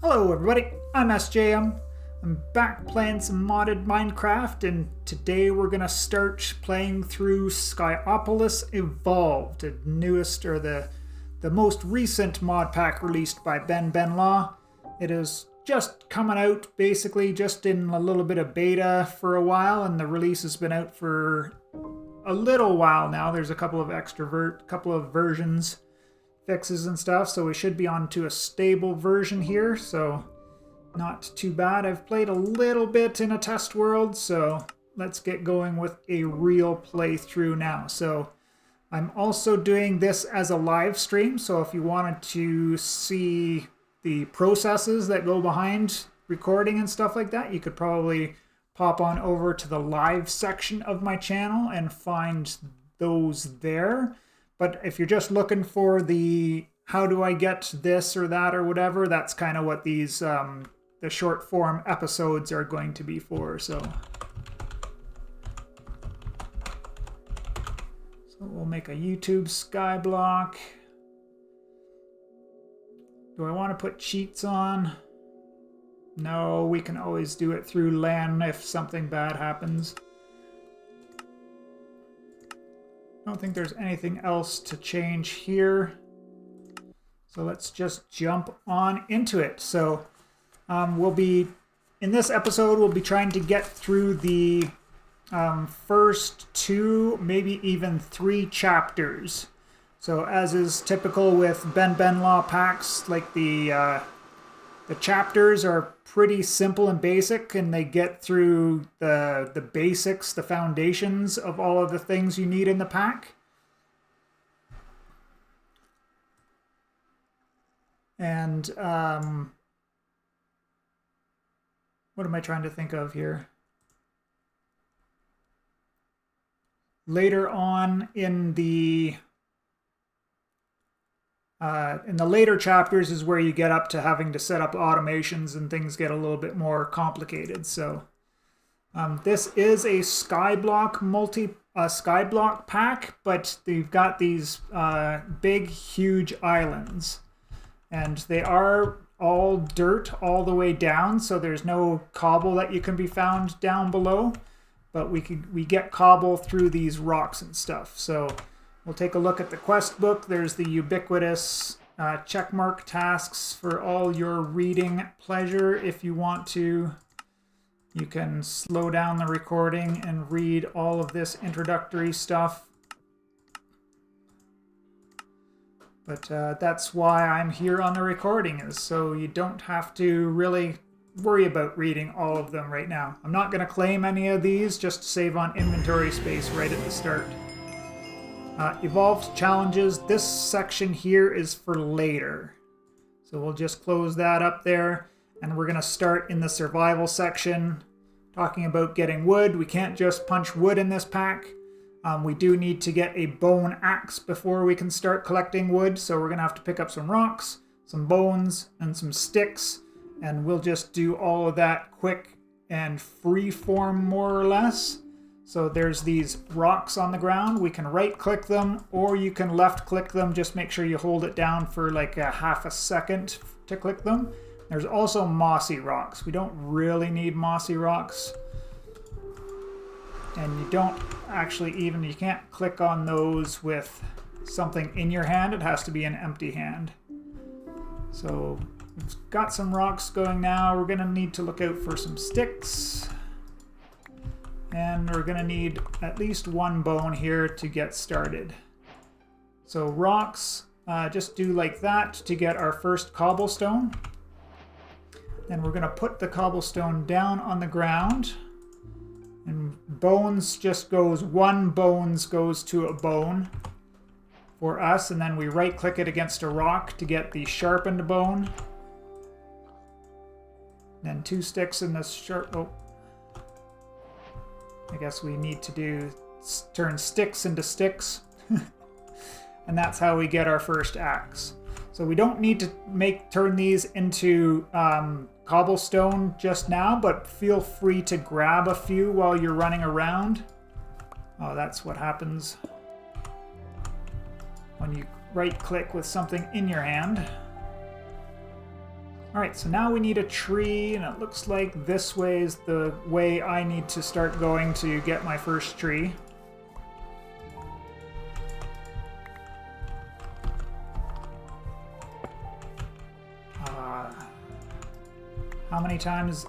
Hello everybody, I'm SJM. I'm back playing some modded Minecraft, and today we're gonna start playing through Skyopolis Evolved, the newest or the most recent mod pack released by Ben Law. It is just coming out, basically just in a little bit of beta for a while, and the release has been out for a little while now. There's a couple of versions, fixes and stuff, so we should be on to a stable version here, so not too bad. I've played a little bit in a test world, so let's get going with a real playthrough now. So I'm also doing this as a live stream, so if you wanted to see the processes that go behind recording and stuff like that, you could probably pop on over to the live section of my channel and find those there. But if you're just looking for the how do I get this or that or whatever, that's kind of what these the short form episodes are going to be for. So we'll make a YouTube skyblock. Do I want to put cheats on? No, we can always do it through LAN if something bad happens. I don't think there's anything else to change here. So let's just jump on into it. So in this episode, we'll be trying to get through the first 2, maybe even 3 chapters. So as is typical with Ben Law packs, like the chapters are pretty simple and basic, and they get through the basics, the foundations of all of the things you need in the pack. And what am I trying to think of here? Later on in the later chapters is where you get up to having to set up automations and things get a little bit more complicated. So this is a skyblock pack, but they've got these big, huge islands, and they are all dirt all the way down. So there's no cobble that you can be found down below, but we get cobble through these rocks and stuff. So we'll take a look at the quest book. There's the ubiquitous checkmark tasks for all your reading pleasure. If you want to, you can slow down the recording and read all of this introductory stuff. But that's why I'm here on the recording, is so you don't have to really worry about reading all of them right now. I'm not going to claim any of these, just to save on inventory space right at the start. Evolved challenges. This section here is for later. So we'll just close that up there. And we're going to start in the survival section, talking about getting wood. We can't just punch wood in this pack. We do need to get a bone axe before we can start collecting wood. So we're going to have to pick up some rocks, some bones, and some sticks. And we'll just do all of that quick and free form, more or less. So there's these rocks on the ground. We can right click them, or you can left click them. Just make sure you hold it down for like a half a second to click them. There's also mossy rocks. We don't really need mossy rocks. And you don't actually you can't click on those with something in your hand. It has to be an empty hand. So we've got some rocks going now. We're going to need to look out for some sticks. And we're going to need at least 1 bone here to get started. So rocks, just do like that to get our first cobblestone. Then we're going to put the cobblestone down on the ground. And bones just goes, 1 bones goes to a bone for us. And then we right click it against a rock to get the sharpened bone. Then 2 sticks in this I guess we need to turn sticks into sticks. And that's how we get our first axe. So we don't need to turn these into cobblestone just now, but feel free to grab a few while you're running around. Oh, that's what happens when you right click with something in your hand. Alright, so now we need a tree, and it looks like this way is the way I need to start going to get my first tree.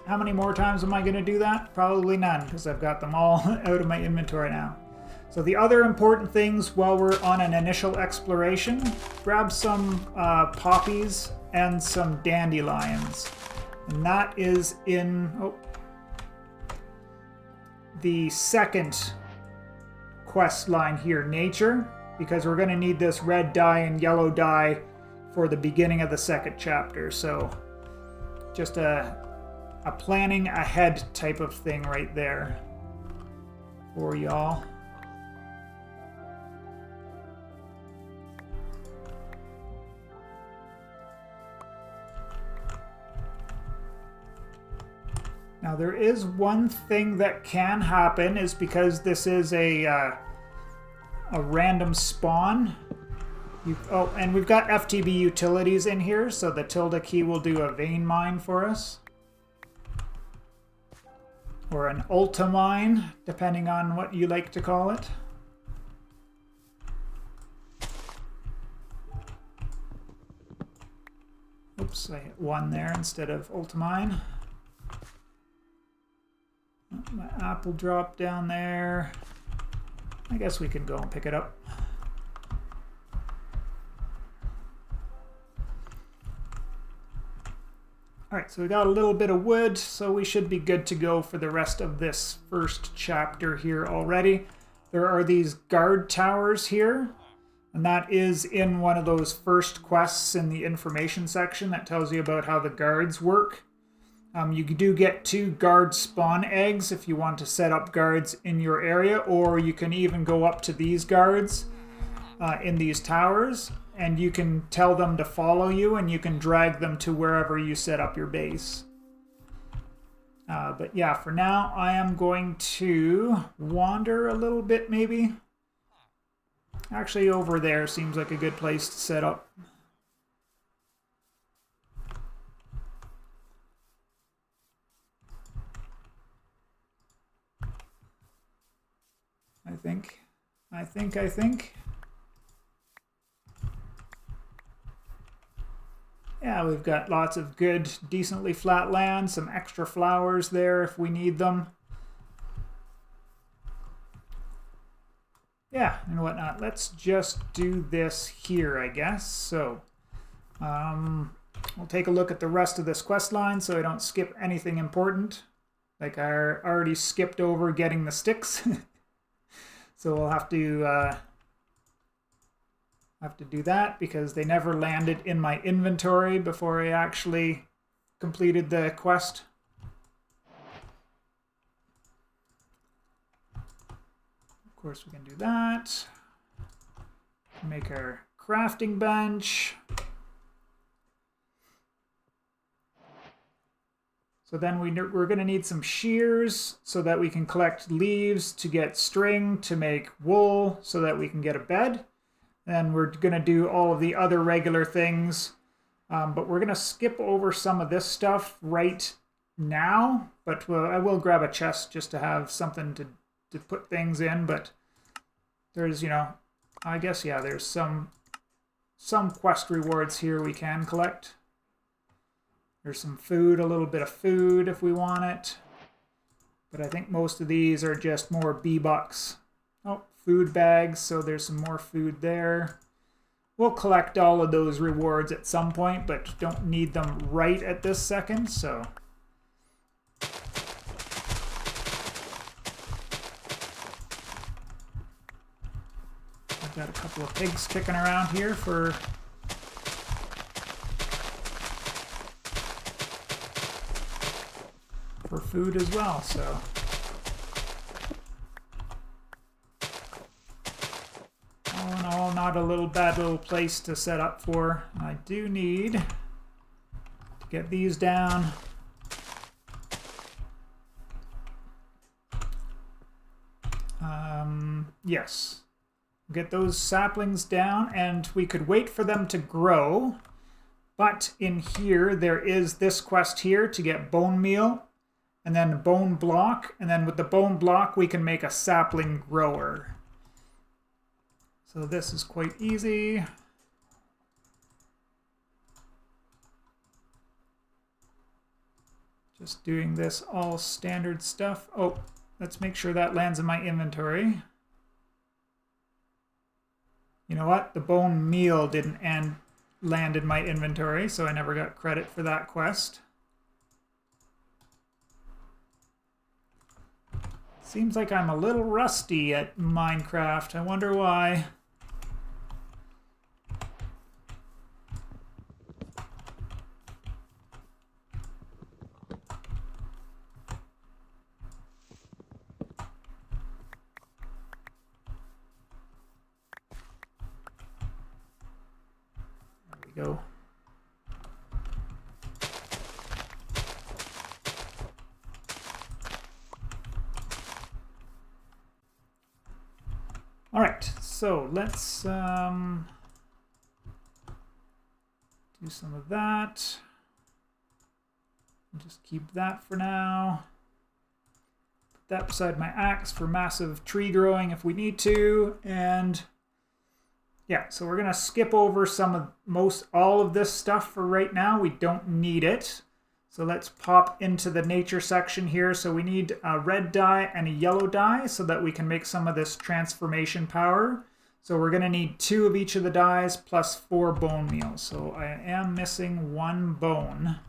How many more times am I going to do that? Probably none, because I've got them all out of my inventory now. So the other important things while we're on an initial exploration, grab some poppies and some dandelions. And that is in the second quest line here, nature, because we're going to need this red dye and yellow dye for the beginning of the second chapter. So just a planning ahead type of thing right there for y'all. Now there is one thing that can happen, is because this is a random spawn. And we've got FTB utilities in here, so the tilde key will do a vein mine for us. Or an ulta mine, depending on what you like to call it. Oops, I hit 1 there instead of ulta mine. My apple dropped down there. I guess we can go and pick it up. Alright, so we got a little bit of wood, so we should be good to go for the rest of this first chapter here already. There are these guard towers here, and that is in one of those first quests in the information section that tells you about how the guards work. You do get 2 guard spawn eggs if you want to set up guards in your area, or you can even go up to these guards in these towers, and you can tell them to follow you, and you can drag them to wherever you set up your base. But yeah, for now, I am going to wander a little bit, maybe. Actually, over there seems like a good place to set up. I think. Yeah, we've got lots of good, decently flat land, some extra flowers there if we need them. Yeah, and whatnot. Let's just do this here, I guess. So, we'll take a look at the rest of this quest line so I don't skip anything important. Like I already skipped over getting the sticks. So we'll have to do that because they never landed in my inventory before I actually completed the quest. Of course we can do that. Make our crafting bench. So then we're going to need some shears so that we can collect leaves to get string to make wool so that we can get a bed. And we're going to do all of the other regular things. But we're going to skip over some of this stuff right now. But I will grab a chest just to have something to put things in. But there's, I guess, yeah, there's some quest rewards here we can collect. There's some food, a little bit of food if we want it. But I think most of these are just more B-bucks. Oh, food bags, so there's some more food there. We'll collect all of those rewards at some point, but don't need them right at this second, so. I've got a couple of pigs kicking around here for food as well, so. All in all, not a bad little place to set up for. I do need to get these down. Yes. Get those saplings down, and we could wait for them to grow, But in here, there is this quest here to get bone meal, and then bone block, and then with the bone block, we can make a sapling grower. So this is quite easy. Just doing this all standard stuff. Oh, let's make sure that lands in my inventory. You know what? The bone meal didn't land in my inventory, so I never got credit for that quest. Seems like I'm a little rusty at Minecraft. I wonder why. Go. All right, so let's do some of that. Just keep that for now. Put that beside my axe for massive tree growing if we need to, and yeah, so we're gonna skip over all of this stuff for right now. We don't need it. So let's pop into the nature section here. So we need a red dye and a yellow dye so that we can make some of this transformation power. So we're gonna need 2 of each of the dyes plus 4 bone meal. So I am missing 1 bone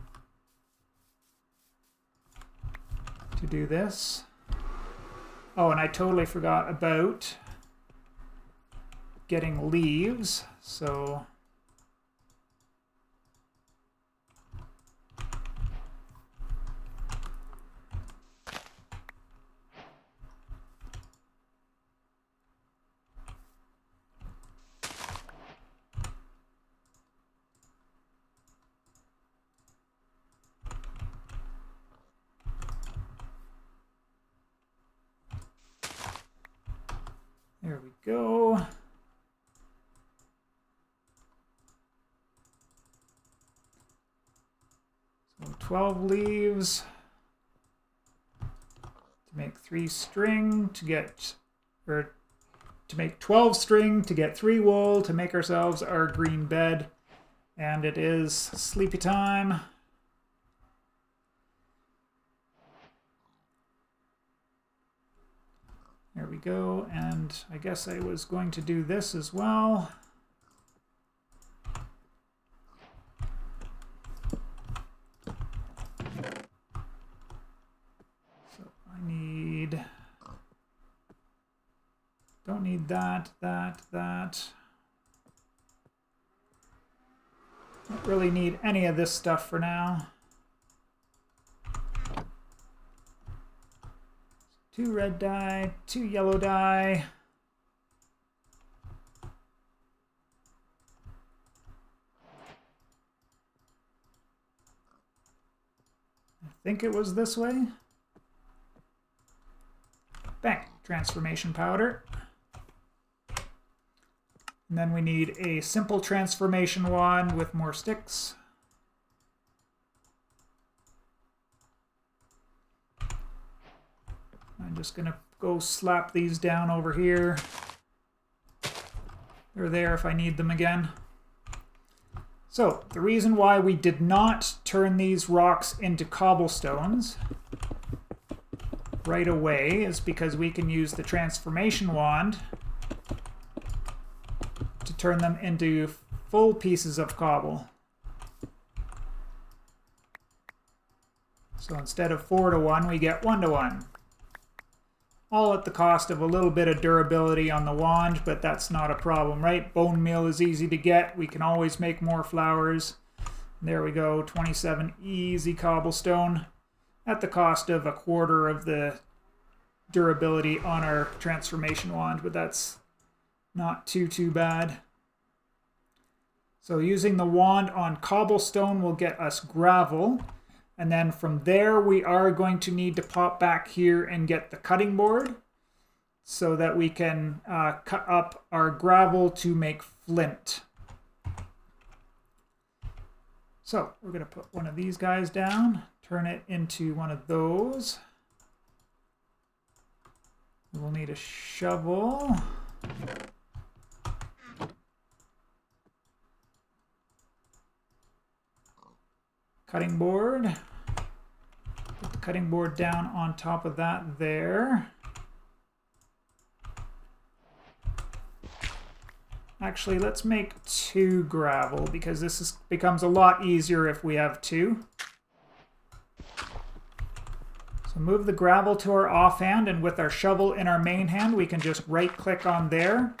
to do this. Oh, and I totally forgot about getting leaves, so there we go. So 12 leaves to make 3 string to get, or to make 12 string to get 3 wool to make ourselves our green bed. And it is sleepy time. There we go, and I guess I was going to do this as well. So I don't need that. Don't really need any of this stuff for now. 2 red dye, 2 yellow dye. I think it was this way. Bang, transformation powder. And then we need a simple transformation wand with more sticks. I'm just going to go slap these down over here. They're there if I need them again. So, the reason why we did not turn these rocks into cobblestones right away is because we can use the transformation wand to turn them into full pieces of cobble. So instead of 4 to 1, we get 1 to 1. All at the cost of a little bit of durability on the wand, but that's not a problem, right? Bone meal is easy to get. We can always make more flowers. There we go, 27 easy cobblestone at the cost of 1/4 of the durability on our transformation wand, but that's not too bad. So using the wand on cobblestone will get us gravel. And then from there, we are going to need to pop back here and get the cutting board so that we can cut up our gravel to make flint. So we're going to put one of these guys down, turn it into one of those. We'll need a shovel. Cutting board. Put the cutting board down on top of that there. Actually, let's make 2 gravel because this becomes a lot easier if we have 2. So move the gravel to our offhand, and with our shovel in our main hand, we can just right-click on there.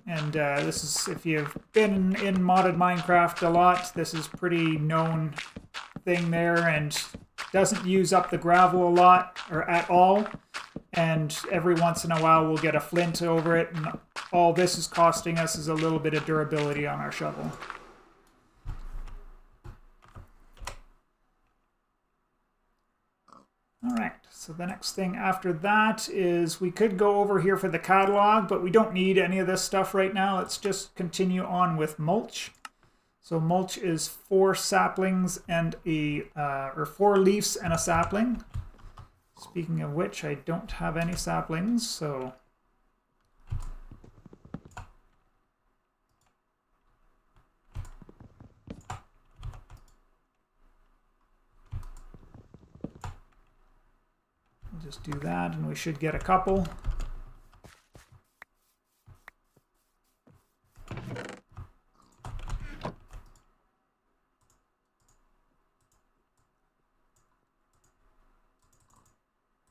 And this is, if you've been in modded Minecraft a lot, this is pretty known thing there, and doesn't use up the gravel a lot or at all. And every once in a while we'll get a flint over it, and all this is costing us is a little bit of durability on our shovel. Alright, so the next thing after that is we could go over here for the catalog, but we don't need any of this stuff right now. Let's just continue on with mulch. So mulch is 4 saplings and or 4 leaves and a sapling. Speaking of which, I don't have any saplings, so we'll just do that, and we should get a couple.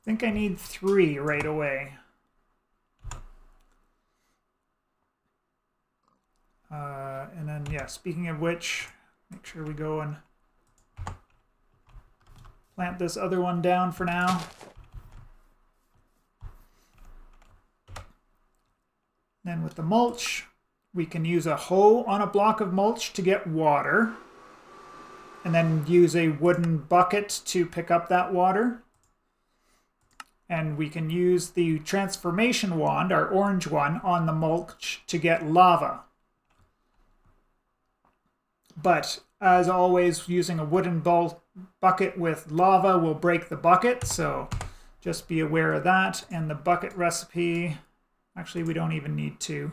I think I need 3 right away. And then, yeah, speaking of which, make sure we go and plant this other one down for now. Then with the mulch, we can use a hoe on a block of mulch to get water, and then use a wooden bucket to pick up that water. And we can use the transformation wand, our orange one, on the mulch to get lava. But as always, using a wooden bucket with lava will break the bucket, so just be aware of that. And the bucket recipe, actually we don't even need 2.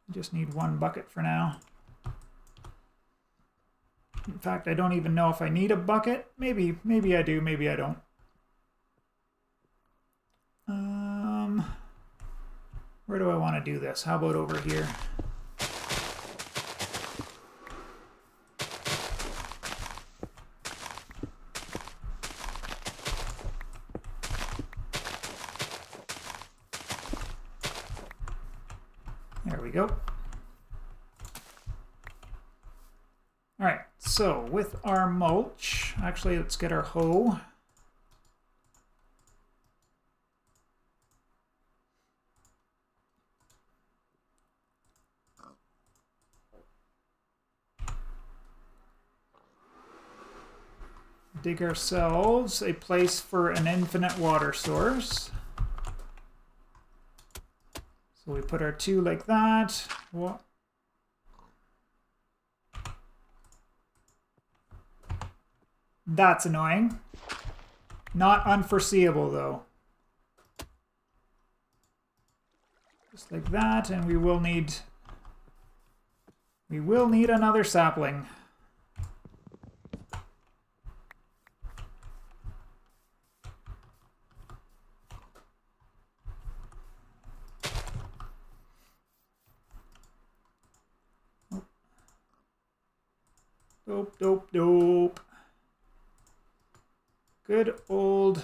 We just need 1 bucket for now. In fact, I don't even know if I need a bucket. Maybe I do, maybe I don't. Where do I want to do this? How about over here? There we go. All right, so with our mulch, actually let's get our hoe. Dig ourselves a place for an infinite water source. So we put our 2 like that. That's annoying. Not unforeseeable though. Just like that, and we will need another sapling. Dope, dope, dope. Good old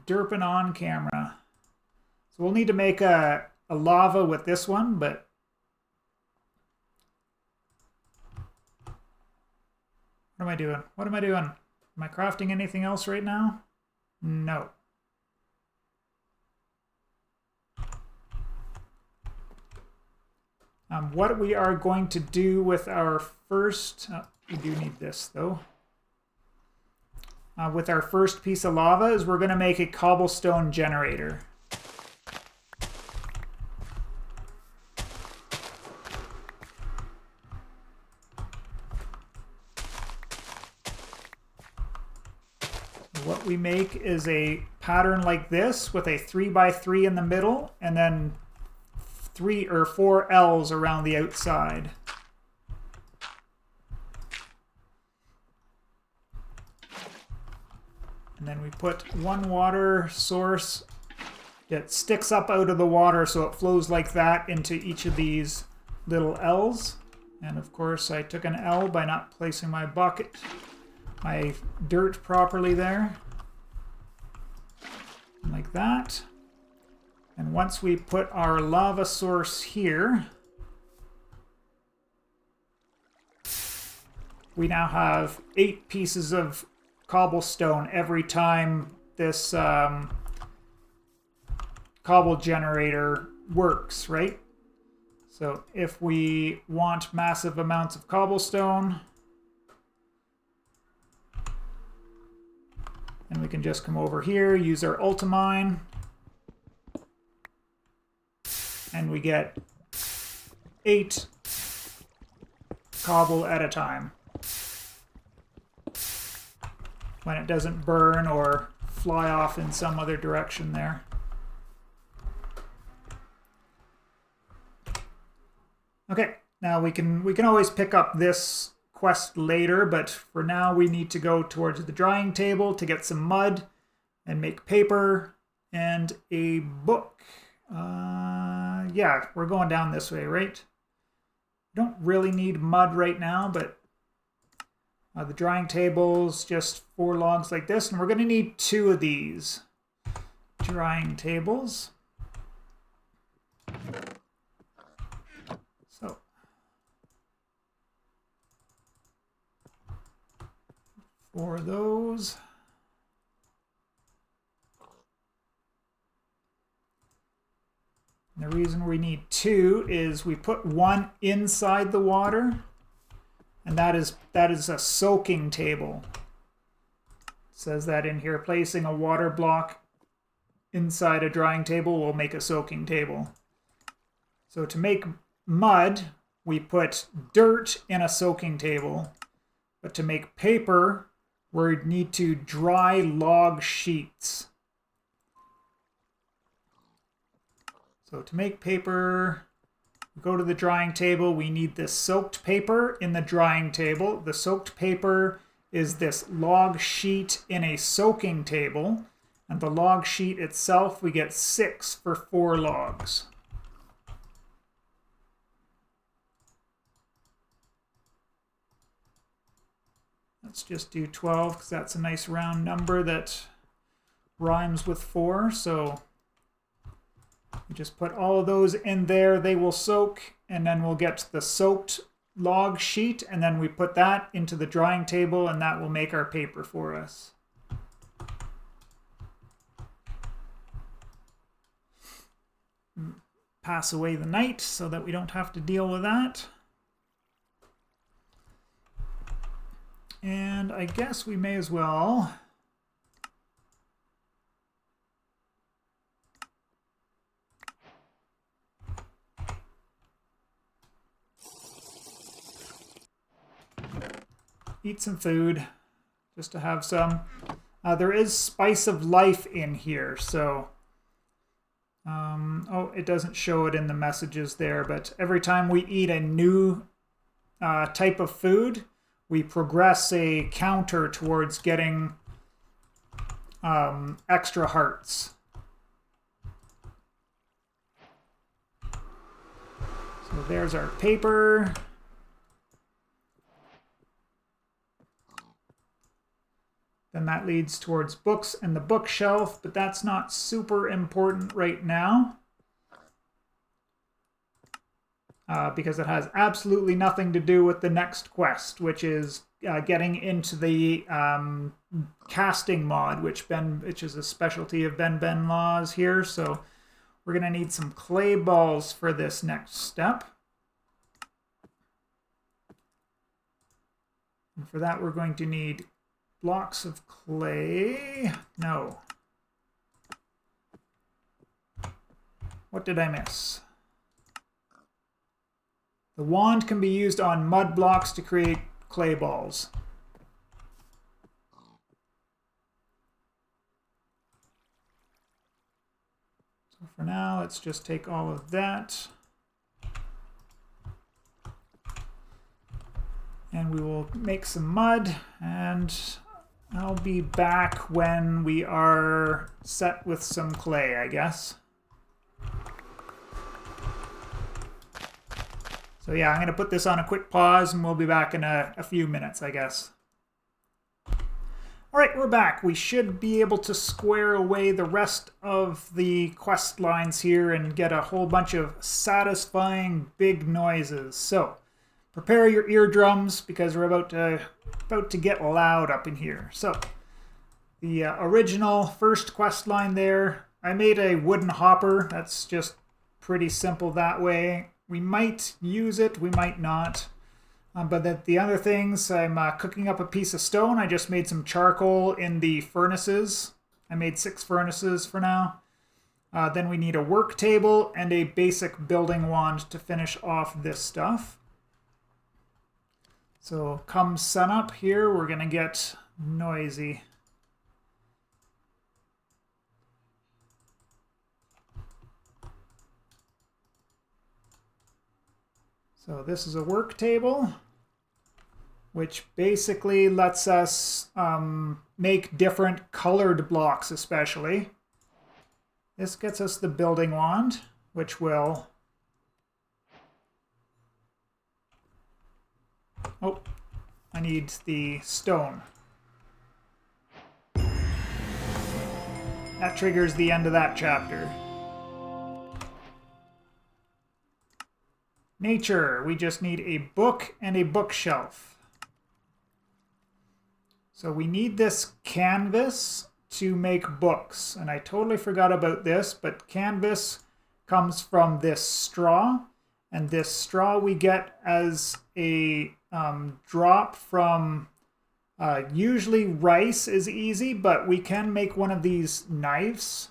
derping on camera. So we'll need to make a lava with this one, but what am I doing? What am I doing? Am I crafting anything else right now? No. What we are going to do with our first... we do need this, though. With our first piece of lava is we're going to make a cobblestone generator. what we make is a pattern like this with a 3x3 in the middle and then 3 or 4 L's around the outside. And then we put one water source that sticks up out of the water so it flows like that into each of these little L's. And of course I took an L by not placing my dirt properly there. Like that. And once we put our lava source here, we now have 8 pieces of cobblestone every time this cobble generator works, right? So if we want massive amounts of cobblestone, and we can just come over here, use our ultimine, and we get 8 cobble at a time. When it doesn't burn or fly off in some other direction there. Okay, now we can always pick up this quest later, but for now we need to go towards the drying table to get some mud and make paper and a book. Yeah, we're going down this way, right? Don't really need mud right now, but the drying table's just 4 logs like this, and we're going to need 2 of these drying tables. So, 4 of those. And the reason we need 2 is we put 1 inside the water. And that is a soaking table. It says that in here. Placing a water block inside a drying table will make a soaking table. So to make mud, we put dirt in a soaking table. But to make paper, we need to dry log sheets. So to make paper, go to the drying table. We need this soaked paper in the drying table. The soaked paper is this log sheet in a soaking table. And the log sheet itself, we get 6 for 4 logs. Let's just do 12 because that's a nice round number that rhymes with 4. So we just put all of those in there. They will soak, and then we'll get the soaked log sheet, and then we put that into the drying table, and that will make our paper for us. Pass away the night so that we don't have to deal with that. And I guess we may as well eat some food, just to have some. There is spice of life in here, so oh, it doesn't show it in the messages there, but every time we eat a new type of food, we progress a counter towards getting extra hearts. So there's our paper. Then that leads towards books and the bookshelf, but that's not super important right now. Because it has absolutely nothing to do with the next quest, which is getting into the casting mod, which is a specialty of Ben Law's here. So we're going to need some clay balls for this next step. And for that, we're going to need blocks of clay. No. What did I miss? The wand can be used on mud blocks to create clay balls. for now, let's just take all of that. And we will make some mud, and I'll be back when we are set with some clay, I guess. So yeah, I'm going to put this on a quick pause, and we'll be back in a few minutes, I guess. All right, we're back. We should be able to square away the rest of the quest lines here and get a whole bunch of satisfying big noises. So prepare your eardrums, because we're about to get loud up in here. So the original first quest line there, I made a wooden hopper. That's just pretty simple that way. We might use it, we might not. But the other things, I'm cooking up a piece of stone. I just made some charcoal in the furnaces. I made 6 furnaces for now. Then we need a work table and a basic building wand to finish off this stuff. So come sunup here, we're going to get noisy. So this is a work table, which basically lets us make different colored blocks especially. This gets us the building wand, which will... Oh, I need the stone. That triggers the end of that chapter. Nature, we just need a book and a bookshelf. So we need this canvas to make books. And I totally forgot about this, but canvas comes from this straw. And this straw we get as a drop from, usually rice is easy, but we can make one of these knives.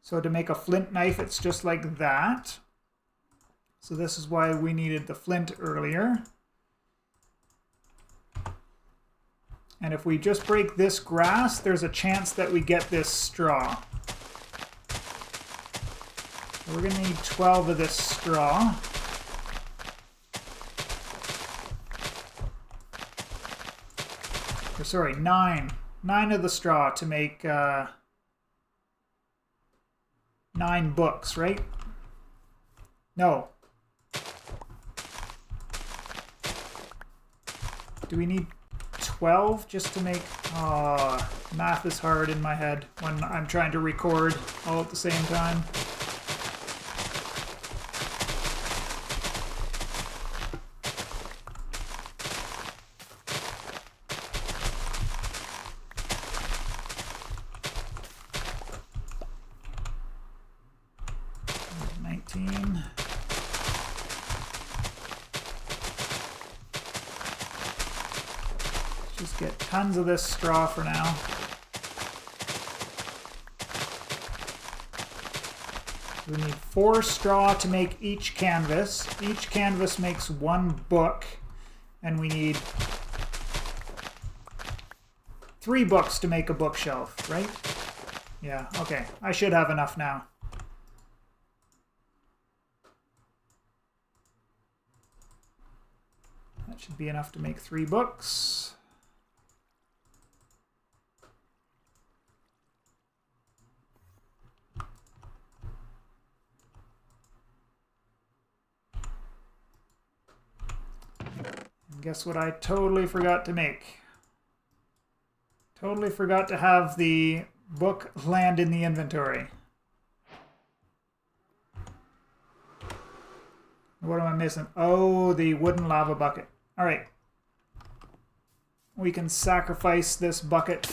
So to make a flint knife, it's just like that. So this is why we needed the flint earlier. And if we just break this grass, there's a chance that we get this straw. So we're going to need 12 of this straw. Or sorry, 9. 9 of the straw to make 9 books, right? No. Do we need 12 just to make... math is hard in my head when I'm trying to record all at the same time. Just get tons of this straw for now. We need 4 straw to make each canvas. Each canvas makes 1 book. And we need 3 books to make a bookshelf, right? Yeah, okay. I should have enough now. That should be enough to make 3 books. Guess what I totally forgot to make? Totally forgot to have the book land in the inventory. What am I missing? Oh, the wooden lava bucket. All right. We can sacrifice this bucket.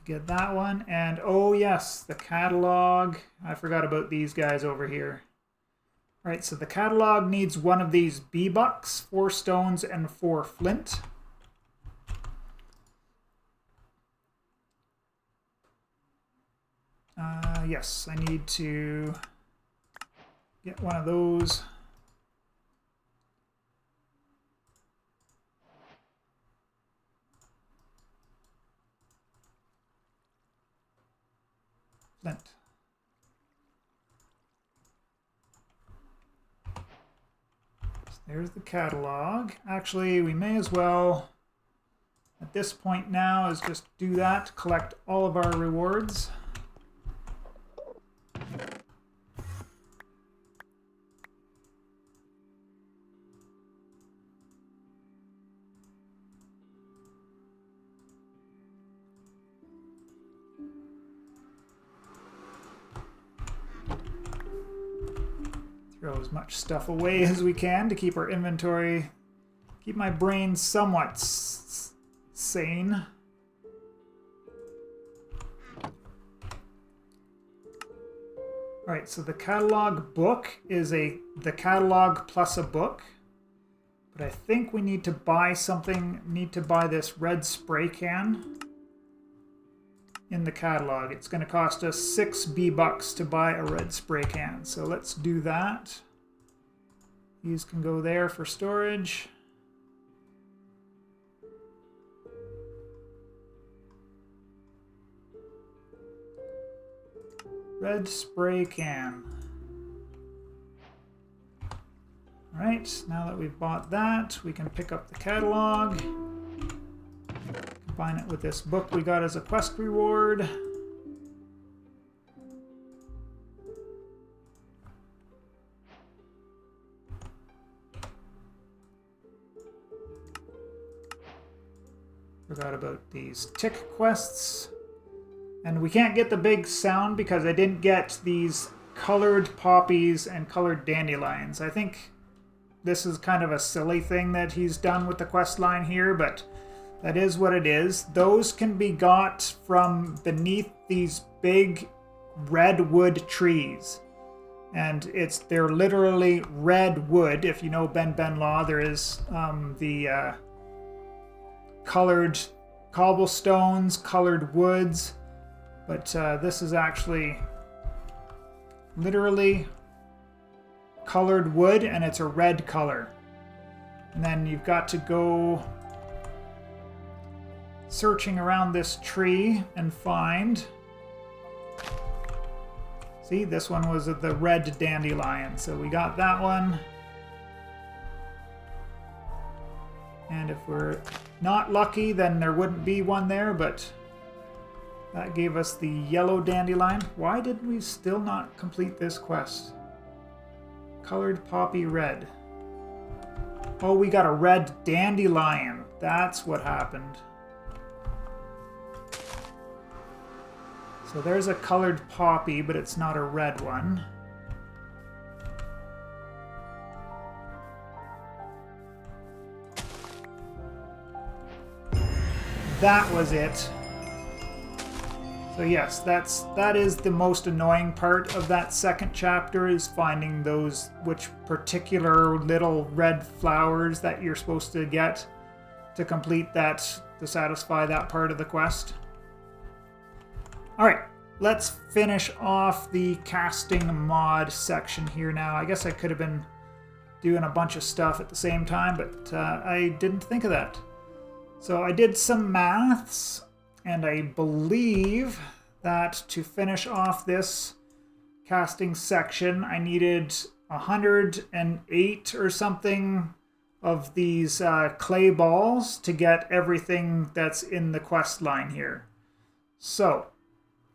Get that one, and oh yes, the catalog. I forgot about these guys over here. All right, so the catalog needs 1 of these B-bucks, 4 stones, and 4 flint. Yes, I need to get 1 of those. flint. So there's the catalog. Actually, we may as well, at this point now, is just do that, collect all of our rewards. Throw as much stuff away as we can to keep our inventory, keep my brain somewhat sane. Alright, so the catalog book is the catalog plus a book. But I think we need to buy something, need to buy this red spray can in the catalog. It's going to cost us 6 B-bucks to buy a red spray can. So let's do that. These can go there for storage. Red spray can. Alright, now that we've bought that, we can pick up the catalog. Combine it with this book we got as a quest reward. Forgot about these tick quests. And we can't get the big sound because I didn't get these colored poppies and colored dandelions. I think this is kind of a silly thing that he's done with the quest line here, but that is what it is. Those can be got from beneath these big redwood trees. And they're literally red wood. If you know Ben Law, there is the colored cobblestones, colored woods. But this is actually literally colored wood, and it's a red color. And then you've got to go searching around this tree and find... See, this one was the red dandelion, so we got that one. And if we're not lucky, then there wouldn't be one there, but that gave us the yellow dandelion. Why did we still not complete this quest? Colored poppy red. Oh, we got a red dandelion. That's what happened. So there's a colored poppy, but it's not a red one. That was it. So yes, that is the most annoying part of that second chapter, is finding those which particular little red flowers that you're supposed to get to complete that, to satisfy that part of the quest. Alright, let's finish off the casting mod section here now. I guess I could have been doing a bunch of stuff at the same time, but I didn't think of that. So I did some maths, and I believe that to finish off this casting section, I needed 108 or something of these clay balls to get everything that's in the quest line here. So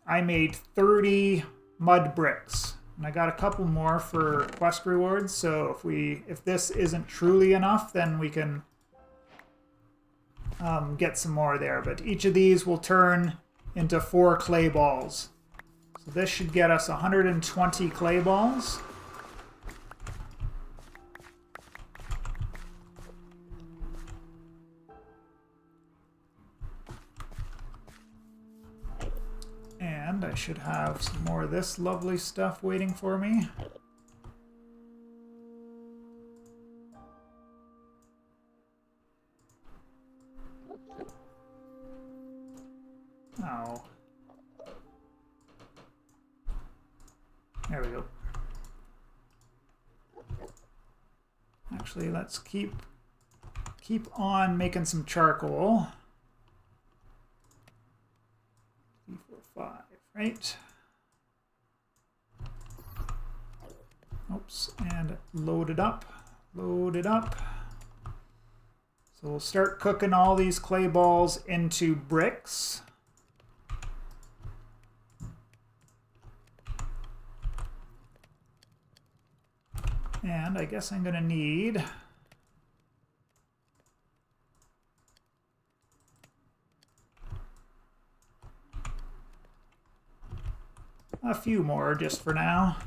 I made 30 mud bricks, and I got a couple more for quest rewards. So if this isn't truly enough, then we can get some more there. But each of these will turn into 4 clay balls. So this should get us 120 clay balls. And I should have some more of this lovely stuff waiting for me. Oh. There we go. Actually, let's keep on making some charcoal. 3, 4, 5, right? Oops, and load it up. Load it up. So we'll start cooking all these clay balls into bricks. And I guess I'm going to need a few more just for now.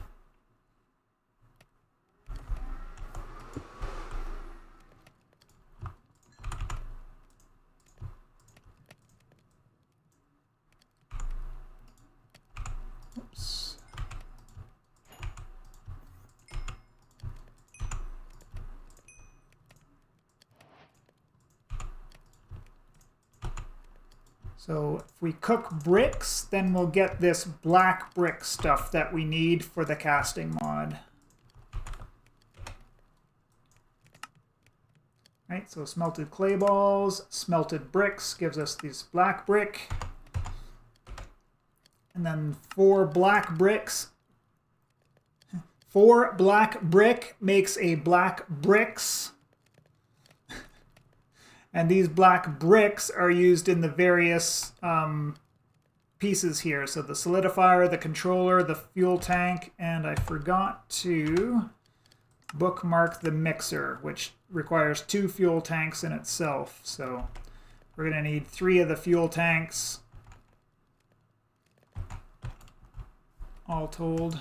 Oops. So if we cook bricks, then we'll get this black brick stuff that we need for the casting mod. Right, so smelted clay balls, smelted bricks gives us this black brick. And then 4 black bricks. 4 black brick makes a black bricks. And these black bricks are used in the various pieces here. So the solidifier, the controller, the fuel tank, and I forgot to bookmark the mixer, which requires 2 fuel tanks in itself. So we're going to need 3 of the fuel tanks, all told.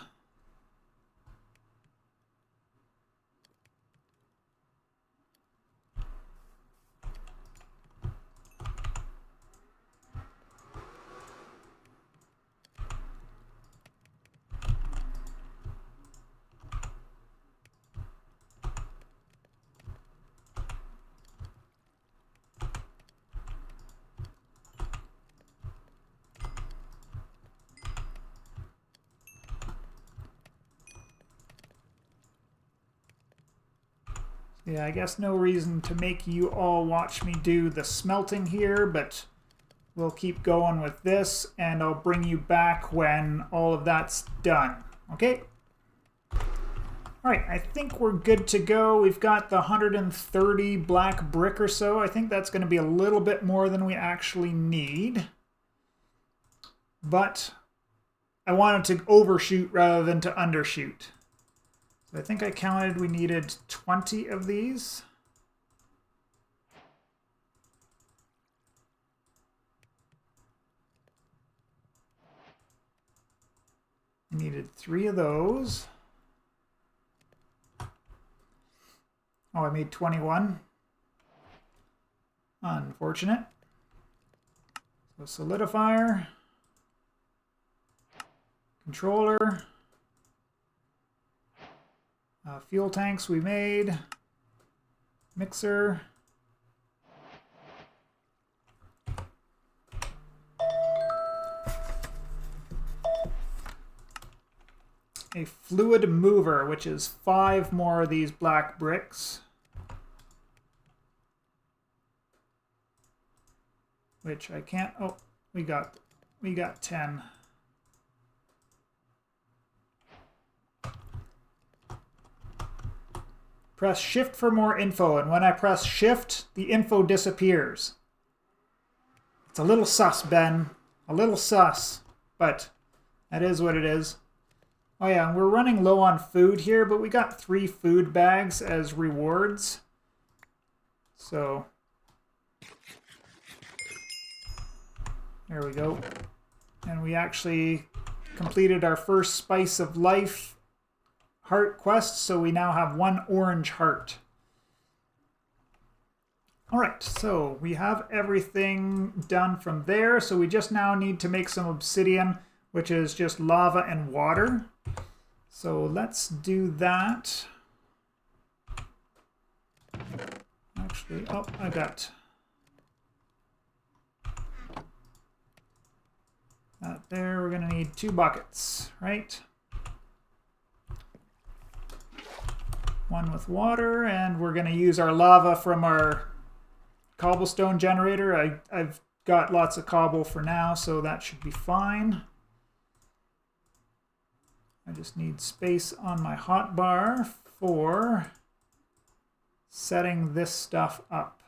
Yeah, I guess no reason to make you all watch me do the smelting here, but we'll keep going with this, and I'll bring you back when all of that's done. Okay? Alright, I think we're good to go. We've got the 130 black brick or so. I think that's going to be a little bit more than we actually need. But I wanted to overshoot rather than to undershoot. So I think I counted we needed 20 of these. I needed 3 of those. Oh, I made 21. Unfortunate. So solidifier, controller, fuel tanks we made, mixer, a fluid mover, which is 5 more of these black bricks, which I can't. Oh, we got 10. Press shift for more info, and when I press shift, the info disappears. It's a little sus, Ben. A little sus, but that is what it is. Oh yeah, we're running low on food here, but we got 3 food bags as rewards. So there we go. And we actually completed our first Spice of Life heart quest, so we now have 1 orange heart. Alright, so we have everything done from there, so we just now need to make some obsidian, which is just lava and water. So let's do that. Actually, oh, I got that there. We're going to need 2 buckets, right? 1 with water, and we're going to use our lava from our cobblestone generator. I've got lots of cobble for now, so that should be fine. I just need space on my hotbar for setting this stuff up.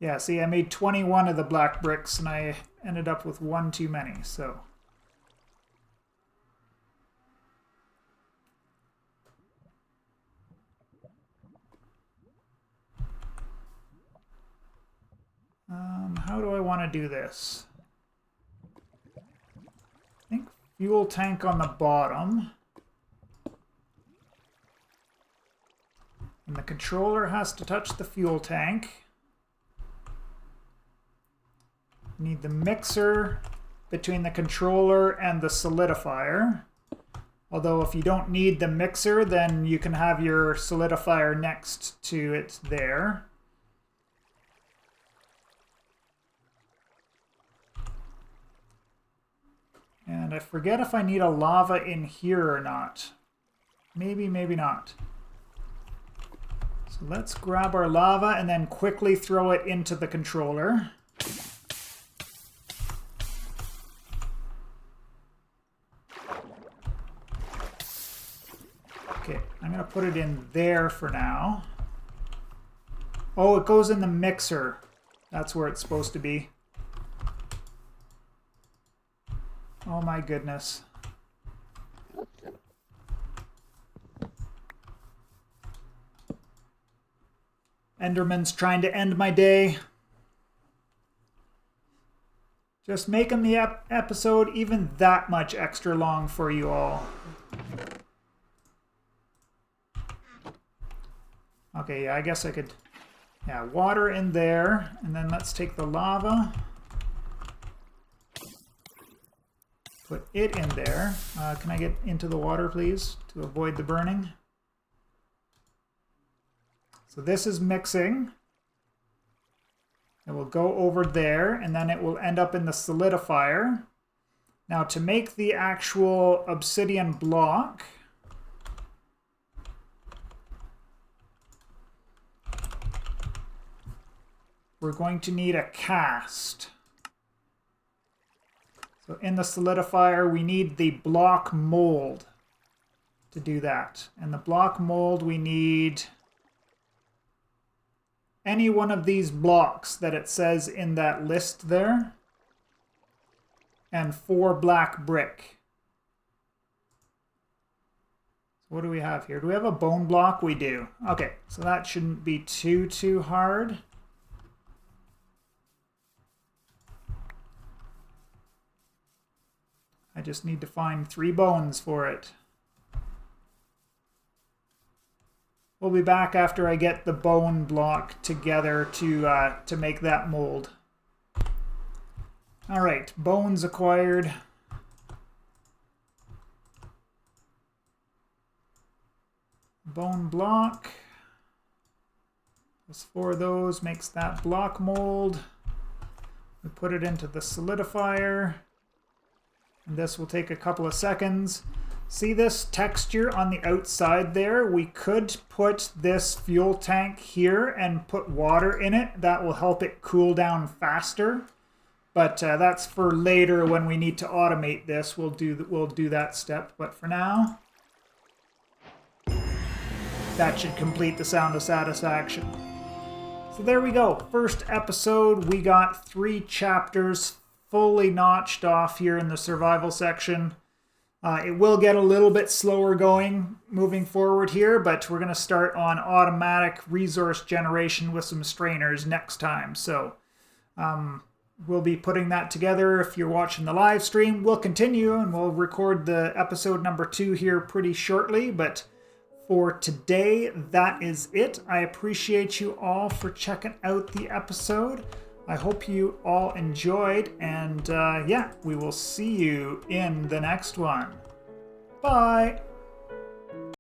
Yeah, see, I made 21 of the black bricks and I ended up with one too many, so. How do I want to do this? I think fuel tank on the bottom. And the controller has to touch the fuel tank. Need the mixer between the controller and the solidifier. Although if you don't need the mixer, then you can have your solidifier next to it there. And I forget if I need a lava in here or not. Maybe, maybe not. So let's grab our lava and then quickly throw it into the controller. Okay, I'm going to put it in there for now. Oh, it goes in the mixer. That's where it's supposed to be. Oh my goodness. Enderman's trying to end my day. Just making the episode even that much extra long for you all. Okay, yeah, I guess I could... Yeah, water in there. And then let's take the lava. Put it in there. Can I get into the water, please, to avoid the burning? So this is mixing. It will go over there, and then it will end up in the solidifier. Now, to make the actual obsidian block, we're going to need a cast. So in the solidifier, we need the block mold to do that. And the block mold, we need any one of these blocks that it says in that list there. And 4 black brick. So what do we have here? Do we have a bone block? We do. Okay, so that shouldn't be too hard. I just need to find 3 bones for it. We'll be back after I get the bone block together to make that mold. All right, bones acquired. Bone block. Plus 4 of those makes that block mold. We put it into the solidifier. And this will take a couple of seconds. See this texture on the outside there? We could put this fuel tank here and put water in it. That will help it cool down faster. But that's for later when we need to automate this. We'll do that step. But for now, that should complete the sound of satisfaction. So there we go. First episode, we got 3 chapters fully notched off here in the survival section. It will get a little bit slower going moving forward here, but we're going to start on automatic resource generation with some strainers next time. So we'll be putting that together. If you're watching the live stream, we'll continue and we'll record the episode number 2 here pretty shortly. But for today, that is it. I appreciate you all for checking out the episode. I hope you all enjoyed, and yeah, we will see you in the next one. Bye!